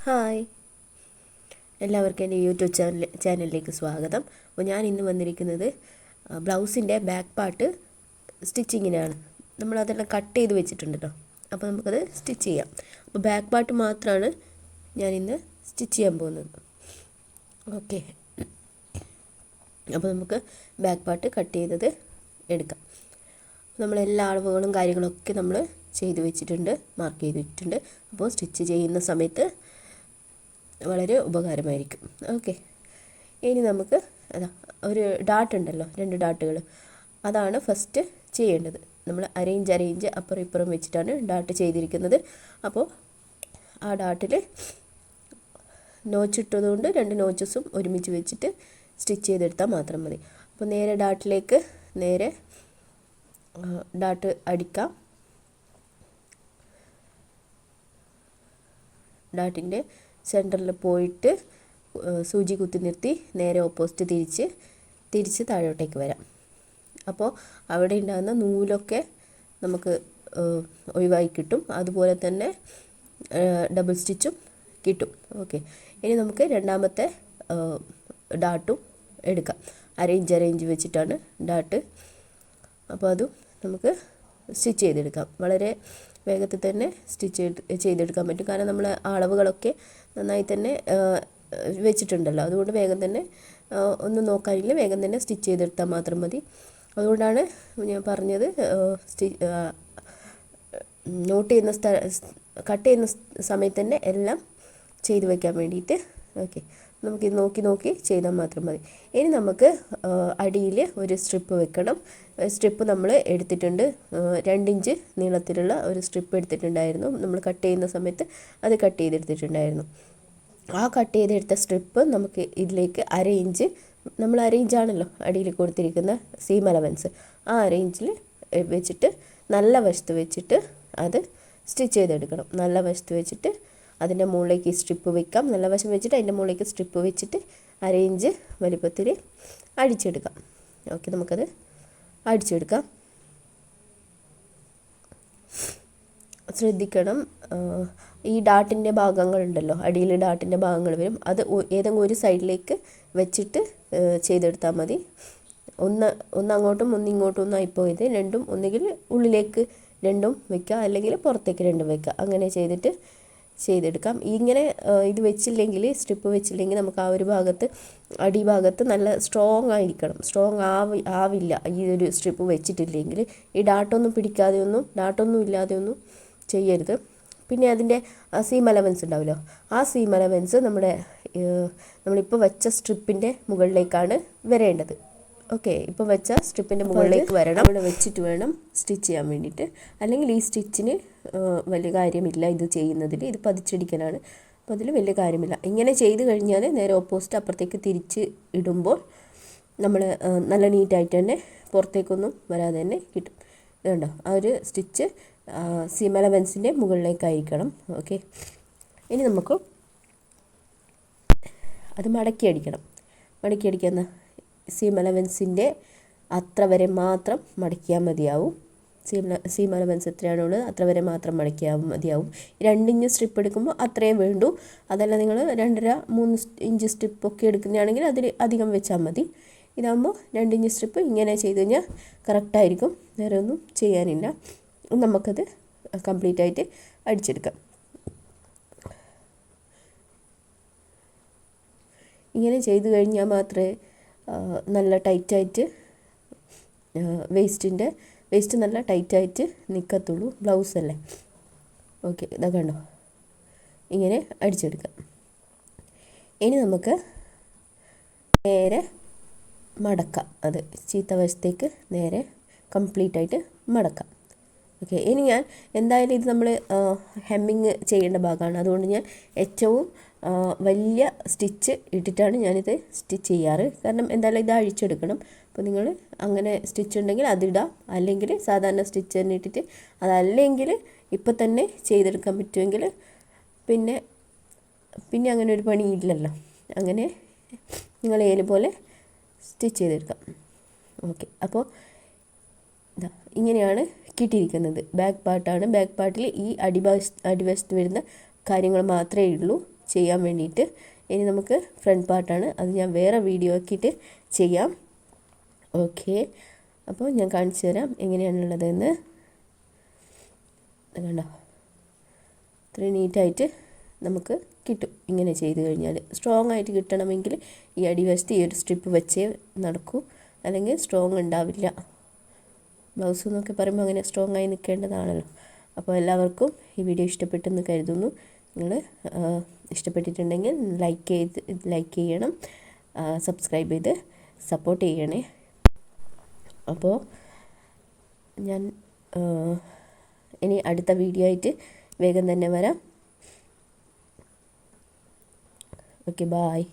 Hi, എല്ലാവർക്കും എൻ്റെ YouTube ചാനലിലേക്ക് സ്വാഗതം. അപ്പോൾ ഞാൻ ഇന്ന് വന്നിരിക്കുന്നത് ബ്ലൗസിൻ്റെ ബാക്ക് പാർട്ട് സ്റ്റിച്ചിങ്ങിനാണ്. നമ്മളതെല്ലാം കട്ട് ചെയ്ത് വെച്ചിട്ടുണ്ടല്ലോ, അപ്പോൾ നമുക്കത് സ്റ്റിച്ച് ചെയ്യാം. അപ്പോൾ ബാക്ക് പാർട്ട് മാത്രമാണ് ഞാനിന്ന് സ്റ്റിച്ച് ചെയ്യാൻ പോകുന്നത്. ഓക്കെ, അപ്പോൾ നമുക്ക് ബാക്ക് പാർട്ട് കട്ട് ചെയ്തത് എടുക്കാം. നമ്മളെല്ലാ അളവുകളും കാര്യങ്ങളൊക്കെ നമ്മൾ ചെയ്ത് വെച്ചിട്ടുണ്ട്, മാർക്ക് ചെയ്ത് വെച്ചിട്ടുണ്ട്. അപ്പോൾ സ്റ്റിച്ച് ചെയ്യുന്ന സമയത്ത് വളരെ ഉപകാരമായിരിക്കും. ഓക്കെ, ഇനി നമുക്ക് ഒരു ഡാട്ട് ഉണ്ടല്ലോ, 2 ഡാട്ടുകൾ, അതാണ് ഫസ്റ്റ് ചെയ്യേണ്ടത്. നമ്മൾ അരയിഞ്ച് അപ്പുറം ഇപ്പുറം വെച്ചിട്ടാണ് ഡാട്ട് ചെയ്തിരിക്കുന്നത്. അപ്പോൾ ആ ഡാട്ടിൽ നോച്ചിട്ടതുകൊണ്ട് 2 നോച്ചസും ഒരുമിച്ച് വെച്ചിട്ട് സ്റ്റിച്ച് ചെയ്തെടുത്താൽ മാത്രം മതി. അപ്പോൾ നേരെ ഡാട്ടിലേക്ക് നേരെ ഡാട്ട് അടിക്കാം. ഡാട്ടിൻ്റെ സെൻറ്ററിൽ പോയിട്ട് സൂചി കുത്തി നിർത്തി നേരെ ഓപ്പോസിറ്റ് തിരിച്ച് താഴോട്ടേക്ക് വരാം. അപ്പോൾ അവിടെ ഉണ്ടാകുന്ന നൂലൊക്കെ നമുക്ക് ഒഴിവായി കിട്ടും. അതുപോലെ തന്നെ ഡബിൾ സ്റ്റിച്ചും കിട്ടും. ഓക്കെ, ഇനി നമുക്ക് രണ്ടാമത്തെ ഡാട്ടും എടുക്കാം. അരയിഞ്ച് വെച്ചിട്ടാണ് ഡാട്ട്. അപ്പോൾ അതും നമുക്ക് സ്റ്റിച്ച് ചെയ്തെടുക്കാം. വളരെ വേഗത്തിൽ തന്നെ സ്റ്റിച്ച് ചെയ്തെടുക്കാൻ പറ്റും. കാരണം നമ്മൾ അളവുകളൊക്കെ നന്നായി തന്നെ വെച്ചിട്ടുണ്ടല്ലോ, അതുകൊണ്ട് വേഗം തന്നെ ഒന്നും നോക്കാനില്ല, വേഗം തന്നെ സ്റ്റിച്ച് ചെയ്തെടുത്താൽ മാത്രം മതി. അതുകൊണ്ടാണ് ഞാൻ പറഞ്ഞത് കട്ട് ചെയ്യുന്ന സമയത്ത് തന്നെ എല്ലാം ചെയ്ത് വയ്ക്കാൻ വേണ്ടിയിട്ട്. ഓക്കെ, നമുക്കിത് നോക്കി ചെയ്താൽ മാത്രം മതി. ഇനി നമുക്ക് അടിയിൽ ഒരു സ്ട്രിപ്പ് വെക്കണം. സ്ട്രിപ്പ് നമ്മൾ എടുത്തിട്ടുണ്ട്, 2 ഇഞ്ച് നീളത്തിലുള്ള ഒരു സ്ട്രിപ്പ് എടുത്തിട്ടുണ്ടായിരുന്നു. നമ്മൾ കട്ട് ചെയ്യുന്ന സമയത്ത് അത് കട്ട് ചെയ്തെടുത്തിട്ടുണ്ടായിരുന്നു. ആ കട്ട് ചെയ്തെടുത്ത സ്ട്രിപ്പ് നമുക്ക് ഇതിലേക്ക് അരയിഞ്ച്, നമ്മൾ അരയിഞ്ചാണല്ലോ അടിയിൽ കൊടുത്തിരിക്കുന്ന സീം അലവൻസ്, ആ അരയിഞ്ചിൽ വെച്ചിട്ട് നല്ല വശത്ത് വെച്ചിട്ട് അത് സ്റ്റിച്ച് ചെയ്തെടുക്കണം. നല്ല വശത്ത് വെച്ചിട്ട് അതിൻ്റെ മുകളിലേക്ക് സ്ട്രിപ്പ് വെക്കാം. നല്ല വശം വെച്ചിട്ട് അതിൻ്റെ മുകളിലേക്ക് സ്ട്രിപ്പ് വെച്ചിട്ട് അരയിഞ്ച് വലിപ്പത്തിൽ അടിച്ചെടുക്കാം. ഓക്കെ, നമുക്കത് അടിച്ചെടുക്കാം. ശ്രദ്ധിക്കണം, ഈ ഡാട്ടിൻ്റെ ഭാഗങ്ങളുണ്ടല്ലോ, അടിയിൽ ഡാട്ടിൻ്റെ ഭാഗങ്ങൾ വരും, അത് ഏതെങ്കിലും ഒരു സൈഡിലേക്ക് വെച്ചിട്ട് ചെയ്തെടുത്താൽ മതി. ഒന്ന് അങ്ങോട്ടും ഒന്ന് ഇങ്ങോട്ടും ഒന്നായിപ്പോയത് രണ്ടും ഒന്നുകിൽ ഉള്ളിലേക്ക് 2 വെക്കുക, അല്ലെങ്കിൽ പുറത്തേക്ക് 2 വെക്കുക. അങ്ങനെ ചെയ്തെടുക്കാം. ഇങ്ങനെ ഇത് വെച്ചില്ലെങ്കിൽ, സ്ട്രിപ്പ് വെച്ചില്ലെങ്കിൽ നമുക്ക് ആ ഒരു ഭാഗത്ത് അടിഭാഗത്ത് നല്ല സ്ട്രോങ് ആയിരിക്കണം. സ്ട്രോങ് ആവില്ല ഈ ഒരു സ്ട്രിപ്പ് വെച്ചിട്ടില്ലെങ്കിൽ. ഈ ഡാട്ടൊന്നും ഇല്ലാതെയൊന്നും ചെയ്യരുത്. പിന്നെ അതിൻ്റെ സീം അലവൻസ് ഉണ്ടാവുമല്ലോ, ആ സീം അലവൻസ് നമ്മളിപ്പോൾ വെച്ച സ്ട്രിപ്പിൻ്റെ മുകളിലേക്കാണ് വരേണ്ടത്. ഓക്കെ, ഇപ്പോൾ വെച്ച സ്ട്രിപ്പിൻ്റെ മുകളിലേക്ക് വരണം. അവിടെ വെച്ചിട്ട് വേണം സ്റ്റിച്ച് ചെയ്യാൻ വേണ്ടിയിട്ട്. അല്ലെങ്കിൽ ഈ സ്റ്റിച്ചിന് വലിയ കാര്യമില്ല ഇത് ചെയ്യുന്നതിൽ, ഇത് പതിച്ചടിക്കലാണ്. അപ്പോൾ അതിൽ വലിയ കാര്യമില്ല. ഇങ്ങനെ ചെയ്ത് കഴിഞ്ഞാൽ നേരെ ഓപ്പോസിറ്റ് അപ്പുറത്തേക്ക് തിരിച്ച് ഇടുമ്പോൾ നമ്മൾ നല്ല നീറ്റായിട്ട് തന്നെ പുറത്തേക്കൊന്നും വരാതെ തന്നെ കിട്ടും. ഇതുണ്ടോ, ആ ഒരു സ്റ്റിച്ച് സീം അലവൻസിൻ്റെ മുകളിലേക്കായിരിക്കണം. ഓക്കെ, ഇനി നമുക്ക് അത് മടക്കി അടിക്കുന്ന സീം അലവൻസിൻ്റെ അത്ര വരെ മാത്രം മടക്കിയാൽ മതിയാവും. സീം അലവൻസ് എത്രയാണുള്ളത് അത്ര വരെ മാത്രം മടക്കിയാൽ മതിയാവും. 2 ഇഞ്ച് സ്ട്രിപ്പ് എടുക്കുമ്പോൾ അത്രയേ വേണ്ടൂ. അതല്ല നിങ്ങൾ 2.5-3 ഇഞ്ച് സ്ട്രിപ്പൊക്കെ എടുക്കുന്നതാണെങ്കിൽ അതിൽ അധികം വെച്ചാൽ മതി. ഇതാകുമ്പോൾ 2 ഇഞ്ച് സ്ട്രിപ്പ് ഇങ്ങനെ ചെയ്ത് കഴിഞ്ഞാൽ കറക്റ്റായിരിക്കും, വേറെ ഒന്നും ചെയ്യാനില്ല. നമുക്കത് കംപ്ലീറ്റ് ആയിട്ട് അടിച്ചെടുക്കാം. ഇങ്ങനെ ചെയ്ത് കഴിഞ്ഞാൽ മാത്രമേ നല്ല ടൈറ്റായിട്ട് വേസ്റ്റ് നല്ല ടൈറ്റായിട്ട് നിൽക്കത്തുള്ളൂ. ബ്ലൗസല്ലേ. ഓക്കെ, ഇതാ കണ്ടോ, ഇങ്ങനെ അടിച്ചെടുക്കാം. ഇനി നമുക്ക് നേരെ മടക്കാം. അത് ചീത്ത വശത്തേക്ക് നേരെ കംപ്ലീറ്റ് ആയിട്ട് മടക്കാം. ഓക്കെ, ഇനി ഞാൻ എന്തായാലും ഇത് നമ്മൾ ഹെമ്മിങ് ചെയ്യേണ്ട ഭാഗമാണ്, അതുകൊണ്ട് ഞാൻ ഏറ്റവും വലിയ സ്റ്റിച്ച് ഇട്ടിട്ടാണ് ഞാനിത് സ്റ്റിച്ച് ചെയ്യാറ്. കാരണം എന്തായാലും ഇത് അഴിച്ചെടുക്കണം. അപ്പോൾ നിങ്ങൾ അങ്ങനെ സ്റ്റിച്ച് ഉണ്ടെങ്കിൽ അതിടാം, അല്ലെങ്കിൽ സാധാരണ സ്റ്റിച്ച് തന്നെ ഇട്ടിട്ട്, അതല്ലെങ്കിൽ ഇപ്പം തന്നെ ചെയ്തെടുക്കാൻ പറ്റുമെങ്കിൽ പിന്നെ അങ്ങനെ ഒരു പണി ഇല്ലല്ലോ. അങ്ങനെ നിങ്ങൾ ഏതുപോലെ സ്റ്റിച്ച് ചെയ്തെടുക്കാം. ഓക്കെ, അപ്പോൾ ഇങ്ങനെയാണ് കിട്ടിയിരിക്കുന്നത്. ബാക്ക് പാർട്ടാണ്. ബാക്ക് പാർട്ടിൽ ഈ അടിവശത്ത് വരുന്ന കാര്യങ്ങൾ മാത്രമേ ഉള്ളൂ ചെയ്യാൻ വേണ്ടിയിട്ട്. ഇനി നമുക്ക് ഫ്രണ്ട് പാർട്ടാണ്, അത് ഞാൻ വേറെ വീഡിയോ ആക്കിയിട്ട് ചെയ്യാം. ഓക്കെ, അപ്പോൾ ഞാൻ കാണിച്ചു തരാം എങ്ങനെയാണുള്ളതെന്ന്. കണ്ടോ, ഇത്രയും നീറ്റായിട്ട് നമുക്ക് കിട്ടും ഇങ്ങനെ ചെയ്ത് കഴിഞ്ഞാൽ. സ്ട്രോങ് ആയിട്ട് കിട്ടണമെങ്കിൽ ഈ അടിവശത്ത് ഈ ഒരു സ്ട്രിപ്പ് വെച്ചേ നടക്കൂ, അല്ലെങ്കിൽ സ്ട്രോങ് ഉണ്ടാവില്ല. ബ്ലൗസ് എന്നൊക്കെ പറയുമ്പോൾ അങ്ങനെ സ്ട്രോങ് ആയി നിൽക്കേണ്ടതാണല്ലോ. അപ്പോൾ എല്ലാവർക്കും ഈ വീഡിയോ ഇഷ്ടപ്പെട്ടെന്ന് കരുതുന്നു. നിങ്ങൾ ഇഷ്ടപ്പെട്ടിട്ടുണ്ടെങ്കിൽ ലൈക്ക് ചെയ്യണം, സബ്സ്ക്രൈബ് ചെയ്ത് സപ്പോർട്ട് ചെയ്യണേ. അപ്പോൾ ഞാൻ ഇനി അടുത്ത വീഡിയോ ആയിട്ട് വേഗം തന്നെ വരാം. Okay, bye.